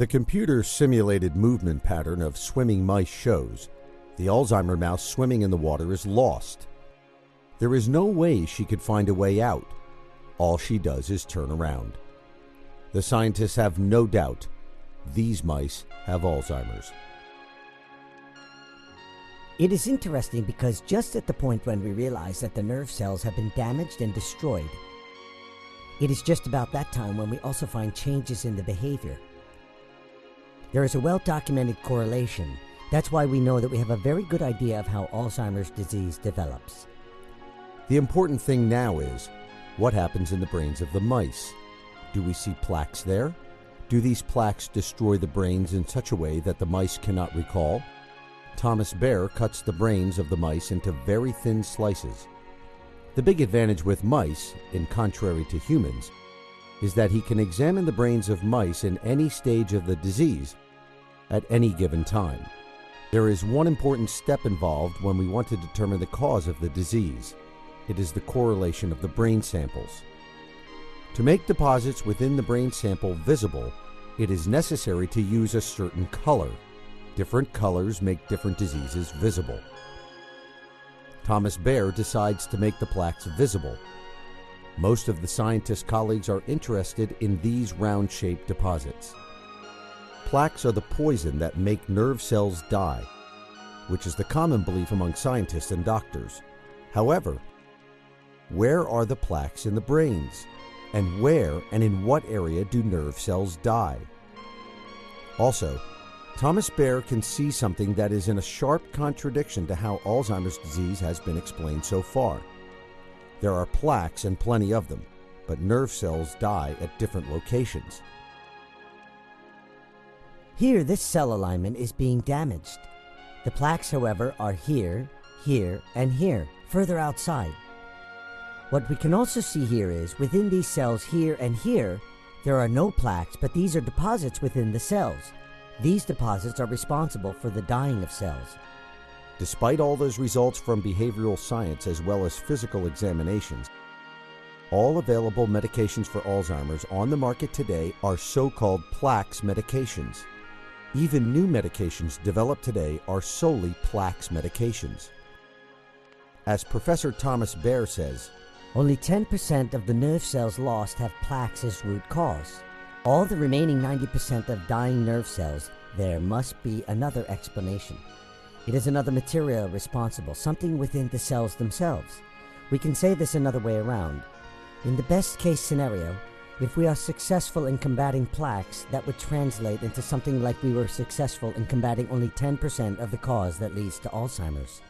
The computer-simulated movement pattern of swimming mice shows the Alzheimer mouse swimming in the water is lost. There is no way she could find a way out. All she does is turn around. The scientists have no doubt these mice have Alzheimer's. It is interesting because just at the point when we realize that the nerve cells have been damaged and destroyed, it is just about that time when we also find changes in the behavior. There is a well-documented correlation. That's why we know that we have a very good idea of how Alzheimer's disease develops. The important thing now is, what happens in the brains of the mice? Do we see plaques there? Do these plaques destroy the brains in such a way that the mice cannot recall? Thomas Bayer cuts the brains of the mice into very thin slices. The big advantage with mice, in contrary to humans, is that he can examine the brains of mice in any stage of the disease at any given time. There is one important step involved when we want to determine the cause of the disease. It is the correlation of the brain samples. To make deposits within the brain sample visible, it is necessary to use a certain color. Different colors make different diseases visible. Thomas Bayer decides to make the plaques visible. Most of the scientist's colleagues are interested in these round-shaped deposits. Plaques are the poison that make nerve cells die, which is the common belief among scientists and doctors. However, where are the plaques in the brains? And where and in what area do nerve cells die? Also, Thomas Bayer can see something that is in a sharp contradiction to how Alzheimer's disease has been explained so far. There are plaques and plenty of them, but nerve cells die at different locations. Here, this cell alignment is being damaged. The plaques, however, are here, here, and here, further outside. What we can also see here is, within these cells here and here, there are no plaques, but these are deposits within the cells. These deposits are responsible for the dying of cells. Despite all those results from behavioral science as well as physical examinations, all available medications for Alzheimer's on the market today are so-called Plaques medications. Even new medications developed today are solely Plaques medications. As Professor Thomas Bayer says, only 10% of the nerve cells lost have plaques as root cause. All the remaining 90% of dying nerve cells, there must be another explanation. It is another material responsible, something within the cells themselves. We can say this another way around. In the best case scenario, if we are successful in combating plaques, that would translate into something like we were successful in combating only 10% of the cause that leads to Alzheimer's.